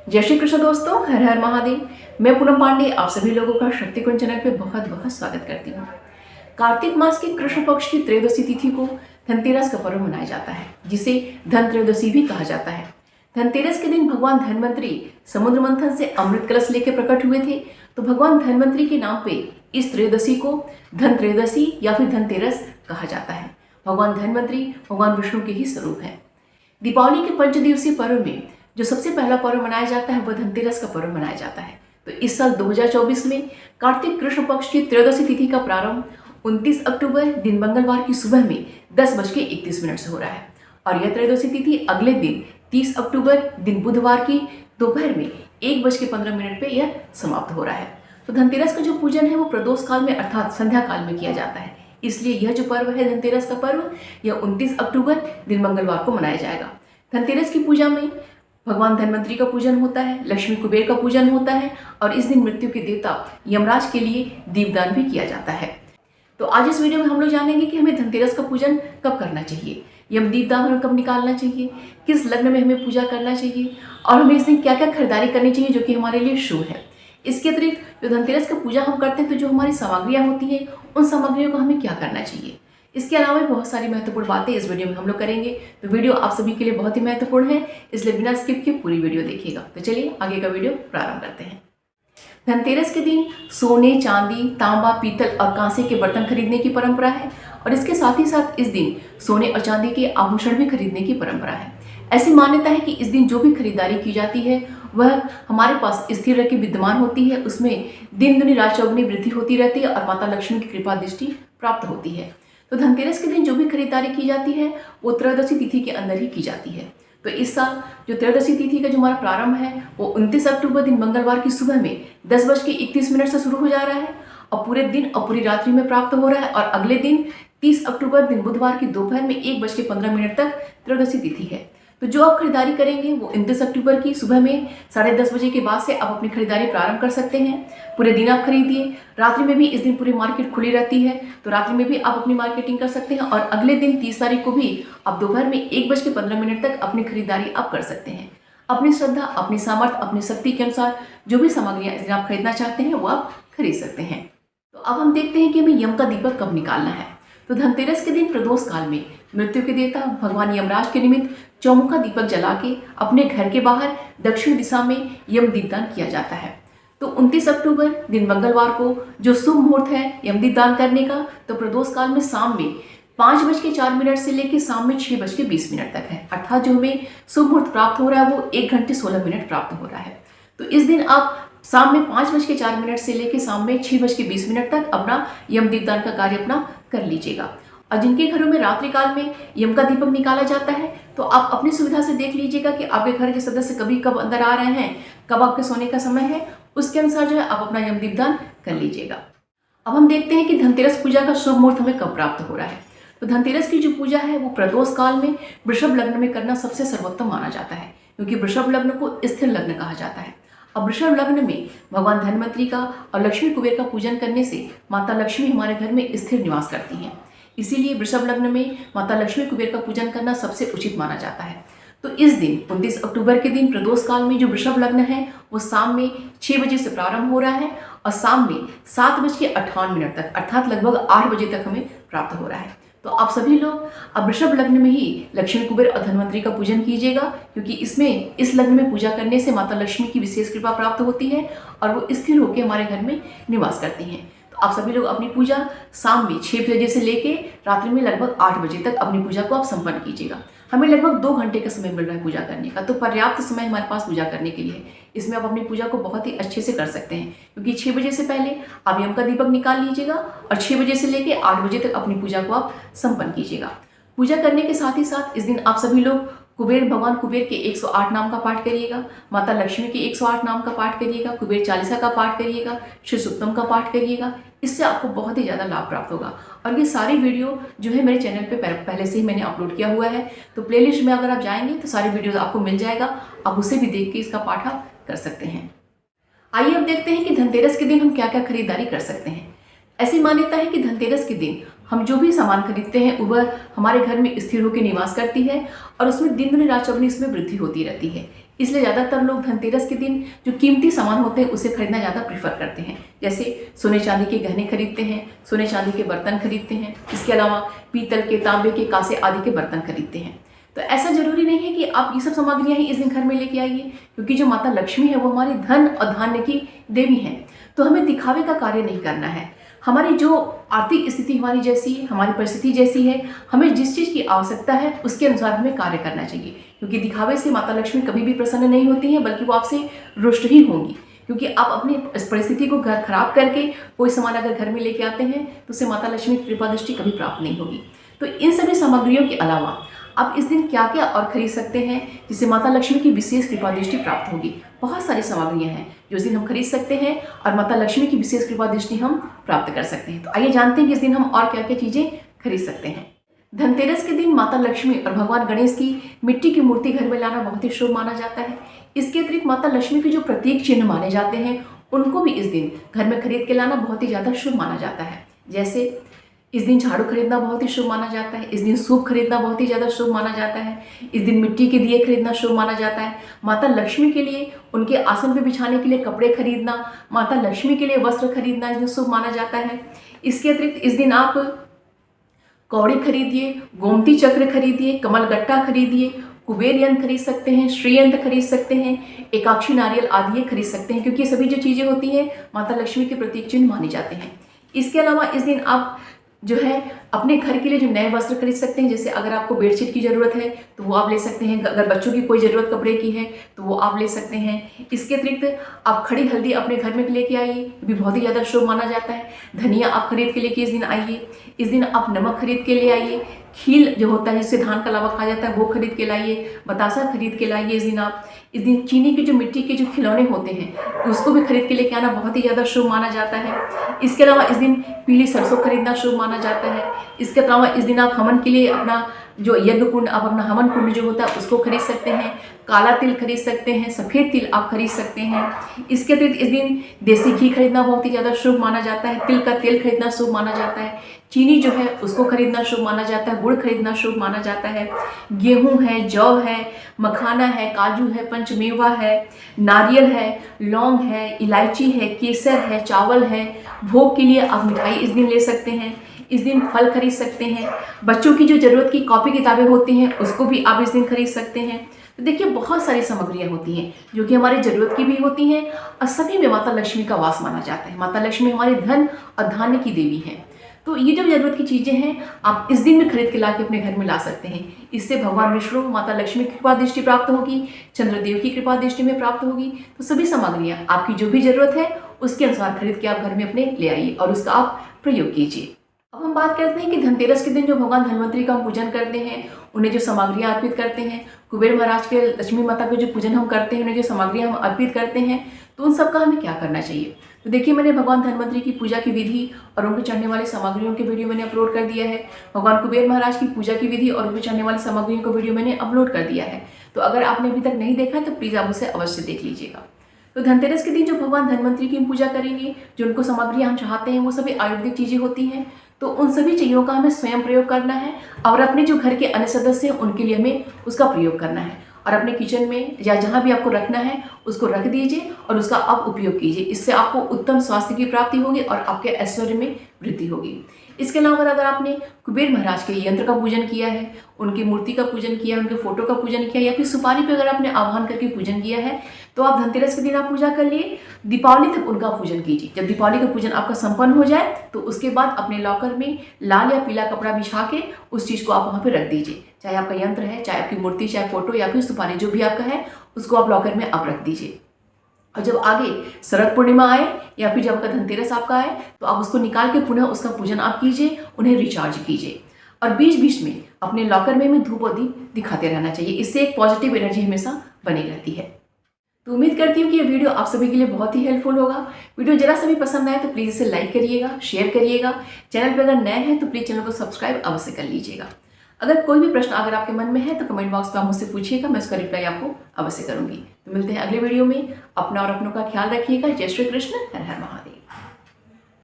जय श्री कृष्ण दोस्तों, हर हर महादेव। मैं पूनम पांडे आप सभी लोगों का शक्तिकुंज चैनल पे बहुत बहुत स्वागत करती हूँ। कार्तिक मास के कृष्ण पक्ष की त्रयोदशी तिथि को धनतेरस का पर्व मनाया जाता है, जिसे धन त्रयोदशी भी कहा जाता है। धनतेरस के दिन भगवान धन्वंतरी समुद्र मंथन से अमृत कलश लेकर प्रकट हुए थे, तो भगवान धन्वंतरी के नाम पे इस त्रयोदशी को धन त्रयोदशी या फिर धनतेरस कहा जाता है। भगवान धन्वंतरी भगवान विष्णु के ही स्वरूप है। दीपावली के पंचदिवसीय पर्व में जो सबसे पहला पर्व मनाया जाता है वह धनतेरस का पर्व मनाया जाता है। तो इस साल 2024 में कार्तिक कृष्ण पक्ष की त्रयोदशी तिथि का प्रारंभ 29 अक्टूबर दिन मंगलवार की सुबह में 10:31 से हो रहा है और यह त्रयोदशी तिथि अगले दिन 30 अक्टूबर दिन बुधवार की दोपहर में 1:15 पे यह समाप्त हो रहा है। तो धनतेरस का जो पूजन है वो प्रदोष काल में अर्थात संध्या काल में किया जाता है। इसलिए यह जो पर्व है धनतेरस का पर्व, यह 29 अक्टूबर दिन मंगलवार को मनाया जाएगा। धनतेरस की पूजा में भगवान धन्वंतरी का पूजन होता है, लक्ष्मी कुबेर का पूजन होता है और इस दिन मृत्यु के देवता यमराज के लिए दीपदान भी किया जाता है। तो आज इस वीडियो में हम लोग जानेंगे कि हमें धनतेरस का पूजन कब करना चाहिए, यम दीपदान हमें कब निकालना चाहिए, किस लग्न में हमें पूजा करना चाहिए और हमें इस दिन क्या क्या खरीदारी करनी चाहिए जो कि हमारे लिए शुभ है। इसके अतिरिक्त जो धनतेरस का पूजा हम करते हैं तो जो हमारी सामग्रियाँ होती हैं उन सामग्रियों को हमें क्या करना चाहिए। इसके अलावा बहुत सारी महत्वपूर्ण बातें इस वीडियो में हम लोग करेंगे। तो वीडियो आप सभी के लिए बहुत ही महत्वपूर्ण है, इसलिए बिना स्किप के पूरी वीडियो देखिएगा। तो चलिए आगे का वीडियो प्रारंभ करते हैं। धनतेरस के दिन सोने, चांदी, तांबा, पीतल और कांसे के बर्तन खरीदने की परंपरा है और इसके साथ ही साथ इस दिन सोने और चांदी के आभूषण भी खरीदने की परंपरा है। ऐसी मान्यता है कि इस दिन जो भी खरीदारी की जाती है वह हमारे पास स्थिर रह के विद्यमान होती है, उसमें दिन दुनी रात चौगुनी वृद्धि होती रहती है और माता लक्ष्मी की कृपा दृष्टि प्राप्त होती है। तो धनतेरस के दिन जो भी खरीदारी की जाती है वो त्रयोदशी तिथि के अंदर ही की जाती है। तो इस साल जो त्रयोदशी तिथि का जो हमारा प्रारंभ है वो 29 अक्टूबर दिन मंगलवार की सुबह में 10:31 से शुरू हो जा रहा है और पूरे दिन और पूरी रात्रि में प्राप्त हो रहा है और अगले दिन 30 अक्टूबर दिन बुधवार की दोपहर में 1:15 तक त्रयोदशी तिथि है। तो जो आप खरीदारी करेंगे वो 29 अक्टूबर की सुबह में 10:30 बजे के बाद से आप अपनी खरीदारी प्रारंभ कर सकते हैं। पूरे दिन आप खरीदिए, रात्रि में भी इस दिन पूरी मार्केट खुली रहती है तो रात्रि में भी आप अपनी मार्केटिंग कर सकते हैं और अगले दिन 30 तारीख को भी आप दोपहर में 1:15 तक अपनी खरीदारी आप कर सकते हैं। अपनी श्रद्धा, अपनी सामर्थ्य, अपनी शक्ति के अनुसार जो भी सामग्रियाँ इस दिन आप खरीदना चाहते हैं वो आप खरीद सकते हैं। तो अब हम देखते हैं कि हमें यम का दीपक कब निकालना है। तो धनतेरस के दिन प्रदोष काल में मृत्यु के देवता भगवान यमराज के निमित्त चौमुखा दीपक जला के अपने घर के बाहर दक्षिण दिशा में यम दीपदान किया जाता है। तो 29 अक्टूबर दिन मंगलवार को जो शुभ मुहूर्त है यम दीपदान करने का, तो प्रदोष काल में शाम में 5:04 से लेकर शाम में 6:20 तक है, अर्थात जो हमें शुभ मुहूर्त प्राप्त हो रहा है वो 1:16 प्राप्त हो रहा है। तो इस दिन आप शाम में 5:04 से लेकर शाम में 6:20 तक अपना यम दीपदान का कार्य अपना कर लीजिएगा। और जिनके घरों में रात्रि काल में यम का दीपक निकाला जाता है तो आप अपनी सुविधा से देख लीजिएगा कि आपके घर के सदस्य कभी कब अंदर आ रहे हैं, कब आपके सोने का समय है, उसके अनुसार जो है आप अपना यम दीपदान कर लीजिएगा। अब हम देखते हैं कि धनतेरस पूजा का शुभ मुहूर्त हमें कब प्राप्त हो रहा है। तो धनतेरस की जो पूजा है वो प्रदोष काल में वृषभ लग्न में करना सबसे सर्वोत्तम माना जाता है, क्योंकि वृषभ लग्न को स्थिर लग्न कहा जाता है। अब वृषभ लग्न में भगवान धन्वंतरी का और लक्ष्मी कुबेर का पूजन करने से माता लक्ष्मी हमारे घर में स्थिर निवास करती हैं। इसीलिए वृषभ लग्न में माता लक्ष्मी कुबेर का पूजन करना सबसे उचित माना जाता है। तो इस दिन 29 अक्टूबर के दिन प्रदोष काल में जो वृषभ लग्न है वो शाम में 6 बजे से प्रारंभ हो रहा है और शाम में 7:58 तक अर्थात लगभग 8 बजे तक हमें प्राप्त हो रहा है। तो आप सभी लोग अब वृषभ लग्न में ही लक्ष्मी कुबेर और धन्वंतरी का पूजन कीजिएगा, क्योंकि इसमें इस लग्न में पूजा करने से माता लक्ष्मी की विशेष कृपा प्राप्त होती है और वो स्थिर होकर हमारे घर में निवास करती हैं। आप सभी लोग अपनी पूजा शाम में 6 बजे से लेके रात्रि में लगभग 8 बजे तक अपनी पूजा को आप संपन्न कीजिएगा। हमें लगभग 2 घंटे का समय मिल रहा है पूजा करने का, तो पर्याप्त समय हमारे पास पूजा करने के लिए। इसमें आप अपनी पूजा को बहुत ही अच्छे से कर सकते हैं, क्योंकि 6 बजे से पहले आप यम का दीपक निकाल लीजिएगा और 6 बजे से लेके 8 बजे तक अपनी पूजा को आप संपन्न कीजिएगा। पूजा करने के साथ ही साथ इस दिन आप सभी लोग भगवान कुबेर के 108 नाम का पाठ करिएगा, माता लक्ष्मी के 108 नाम का पाठ करिएगा, कुबेर चालीसा का पाठ करिएगा, श्री सुक्तम का पाठ करिएगा। इससे आपको बहुत ही ज़्यादा लाभ प्राप्त होगा। और ये सारी वीडियो जो है मेरे चैनल पे पहले से ही मैंने अपलोड किया हुआ है, तो प्लेलिस्ट में अगर आप जाएंगे तो सारी वीडियोस आपको मिल जाएगा, आप उसे भी देख के इसका पाठ आप कर सकते हैं। आइए अब देखते हैं कि धनतेरस के दिन हम क्या क्या खरीदारी कर सकते हैं। ऐसी मान्यता है कि धनतेरस के दिन हम जो भी सामान खरीदते हैं वह हमारे घर में स्थिर होकर निवास करती है और उसमें दिन दुनी रात चौगुनी इसमें वृद्धि होती रहती है। इसलिए ज़्यादातर लोग धनतेरस के दिन जो कीमती सामान होते हैं उसे खरीदना ज़्यादा प्रीफर करते हैं। जैसे सोने चांदी के गहने खरीदते हैं, सोने चांदी के बर्तन खरीदते हैं, इसके अलावा पीतल के, तांबे के, कांसे आदि के बर्तन खरीदते हैं। तो ऐसा जरूरी नहीं है कि आप ये सब सामग्रियां ही इस दिन घर में लेके आइए, क्योंकि जो माता लक्ष्मी है वो हमारी धन और धान्य की देवी है। तो हमें दिखावे का कार्य नहीं करना है। हमारी जो आर्थिक स्थिति हमारी जैसी है, हमारी परिस्थिति जैसी है, हमें जिस चीज़ की आवश्यकता है उसके अनुसार हमें कार्य करना चाहिए, क्योंकि दिखावे से माता लक्ष्मी कभी भी प्रसन्न नहीं होती हैं, बल्कि वो आपसे रुष्ट ही होंगी। क्योंकि आप अपनी इस परिस्थिति को घर खराब करके कोई सामान अगर घर में लेके आते हैं तो उससे माता लक्ष्मी की कृपा दृष्टि कभी प्राप्त नहीं होगी। तो इन सभी सामग्रियों के अलावा आप इस दिन क्या क्या और खरीद सकते हैं जिससे माता लक्ष्मी की विशेष कृपा दृष्टि प्राप्त होगी। बहुत सारी सामग्रियां हैं जो इस दिन हम खरीद सकते हैं और माता लक्ष्मी की विशेष कृपा दृष्टि हम प्राप्त कर सकते हैं। तो आइए जानते हैं कि इस दिन हम और क्या क्या चीजें खरीद सकते हैं। धनतेरस के दिन माता लक्ष्मी और भगवान गणेश की मिट्टी की मूर्ति घर में लाना बहुत ही शुभ माना जाता है। इसके अतिरिक्त माता लक्ष्मी के जो प्रतीक चिन्ह माने जाते हैं उनको भी इस दिन घर में खरीद के लाना बहुत ही ज़्यादा शुभ माना जाता है। जैसे इस दिन झाड़ू खरीदना बहुत ही शुभ माना जाता है, इस दिन सूप खरीदना बहुत ही ज़्यादा शुभ माना जाता है, इस दिन मिट्टी के दिए खरीदना शुभ माना जाता है। माता लक्ष्मी के लिए उनके आसन पे बिछाने के लिए कपड़े खरीदना, माता लक्ष्मी के लिए वस्त्र खरीदना इस दिन शुभ माना जाता है। इसके अतिरिक्त इस दिन आप कौड़ी खरीदिए, गोमती चक्र खरीदिए, कमल गट्टा खरीदिए, कुबेर यंत्र खरीद सकते हैं, श्री यंत्र खरीद सकते हैं, एकाक्षी नारियल आदि खरीद सकते हैं, क्योंकि ये सभी जो चीज़ें होती हैं माता लक्ष्मी के प्रतीक चिन्ह माने जाते हैं। इसके अलावा इस दिन आप जो है अपने घर के लिए जो नए वस्त्र खरीद सकते हैं। जैसे अगर आपको बेडशीट की ज़रूरत है तो वो आप ले सकते हैं, अगर बच्चों की कोई ज़रूरत कपड़े की है तो वो आप ले सकते हैं। इसके अतिरिक्त आप खड़ी हल्दी अपने घर में लेके आइए, ये भी बहुत ही ज़्यादा शुभ माना जाता है। धनिया आप खरीद के लेके इस दिन आइए। इस दिन आप नमक खरीद के ले आइए, खील जो होता है जिससे धान का लावा खाया जाता है वो खरीद के लाइए, बतासा खरीद के लाइए। इस दिन चीनी के जो मिट्टी के जो खिलौने होते हैं उसको भी खरीद के लेके आना बहुत ही ज़्यादा शुभ माना जाता है। इसके अलावा इस दिन पीली सरसों खरीदना शुभ माना जाता है। इसके अलावा इस दिन आप हवन के लिए अपना जो यज्ञ कुंड, आप अपना हवन कुंड जो होता है उसको खरीद सकते हैं, काला तिल खरीद सकते हैं, सफ़ेद तिल आप खरीद सकते हैं। इसके अतिरिक्त इस दिन देसी घी खरीदना बहुत ही ज़्यादा शुभ माना जाता है, तिल का तेल खरीदना शुभ माना जाता है, चीनी जो है उसको खरीदना शुभ माना जाता है, गुड़ खरीदना शुभ माना जाता है, गेहूं है, जौ है, मखाना है, काजू है, पंचमेवा है, नारियल है, लौंग है, इलायची है, केसर है, चावल है। भोग के लिए आप मिठाई इस दिन ले सकते हैं। इस दिन फल खरीद सकते हैं। बच्चों की जो ज़रूरत की कॉपी किताबें होती हैं उसको भी आप इस दिन खरीद सकते हैं। तो देखिए बहुत सारी सामग्रियां होती हैं जो कि हमारी ज़रूरत की भी होती हैं और सभी में माता लक्ष्मी का वास माना जाता है। माता लक्ष्मी हमारे धन और धान्य की देवी हैं। तो ये जो ज़रूरत की चीज़ें हैं आप इस दिन में खरीद के ला के अपने घर में ला सकते हैं। इससे भगवान विष्णु, माता लक्ष्मी की कृपा दृष्टि प्राप्त होगी, चंद्रदेव की कृपा दृष्टि में प्राप्त होगी। तो सभी सामग्रियाँ आपकी जो भी ज़रूरत है उसके अनुसार खरीद के आप घर में अपने ले आइए और उसका आप प्रयोग कीजिए। अब हम बात करते हैं कि धनतेरस के दिन जो भगवान धन्वंतरी का हम पूजन करते हैं, उन्हें जो सामग्रियाँ अर्पित करते हैं, कुबेर महाराज के, लक्ष्मी माता के जो पूजन हम करते हैं, उन्हें जो सामग्रियाँ हम अर्पित करते हैं, तो उन सब का हमें क्या करना चाहिए। तो देखिए मैंने भगवान धन्वंतरी की पूजा की विधि और उनको चढ़ने वाली सामग्रियों के वीडियो मैंने अपलोड कर दिया है। भगवान कुबेर महाराज की पूजा की विधि और उनको चढ़ने वाली सामग्रियों का वीडियो मैंने अपलोड कर दिया है। तो अगर आपने अभी तक नहीं देखा है तो प्लीज़ आप उसे अवश्य देख लीजिएगा। तो धनतेरस के दिन जो भगवान धन्वंतरी की हम पूजा करेंगे, जो उनको सामग्रियाँ हम चाहते हैं वो सभी आयुर्वेदिक चीज़ें होती हैं। तो उन सभी चीज़ों का हमें स्वयं प्रयोग करना है और अपने जो घर के अन्य सदस्य हैं उनके लिए हमें उसका प्रयोग करना है। और अपने किचन में या जहाँ भी आपको रखना है उसको रख दीजिए और उसका आप उपयोग कीजिए। इससे आपको उत्तम स्वास्थ्य की प्राप्ति होगी और आपके ऐश्वर्य में वृद्धि होगी। इसके अलावा अगर आपने कुबेर महाराज के यंत्र का पूजन किया है, उनकी मूर्ति का पूजन किया, उनके फोटो का पूजन किया या फिर सुपारी पे अगर आपने आह्वान करके पूजन किया है, तो आप धनतेरस के दिन आप पूजा कर लिए, दीपावली तक उनका पूजन कीजिए। जब दीपावली का पूजन आपका संपन्न हो जाए तो उसके बाद अपने लॉकर में लाल या पीला कपड़ा बिछा के उस चीज़ को आप वहाँ पर रख दीजिए। चाहे आपका यंत्र है, चाहे आपकी मूर्ति, चाहे फोटो या फिर सुपारी, जो भी आपका है उसको आप लॉकर में आप रख दीजिए। और जब आगे शरद पूर्णिमा आए या फिर जब आपका धनतेरस आपका आए तो आप उसको निकाल के पुनः उसका पूजन आप कीजिए, उन्हें रिचार्ज कीजिए। और बीच बीच में अपने लॉकर में धूप और दीप दिखाते रहना चाहिए। इससे एक पॉजिटिव एनर्जी हमेशा बनी रहती है। तो उम्मीद करती हूँ कि ये वीडियो आप सभी के लिए बहुत ही हेल्पफुल होगा। वीडियो जरा सा भी पसंद आए तो प्लीज़ इसे लाइक करिएगा, शेयर करिएगा। चैनल पर अगर नए हैं तो प्लीज़ चैनल को सब्सक्राइब अवश्य कर लीजिएगा। अगर कोई भी प्रश्न अगर आपके मन में है तो कमेंट बॉक्स में आप मुझसे पूछिएगा, मैं उसका रिप्लाई आपको अवश्य करूंगी। तो मिलते हैं अगले वीडियो में। अपना और अपनों का ख्याल रखिएगा। जय श्री कृष्ण, हर हर महादेव।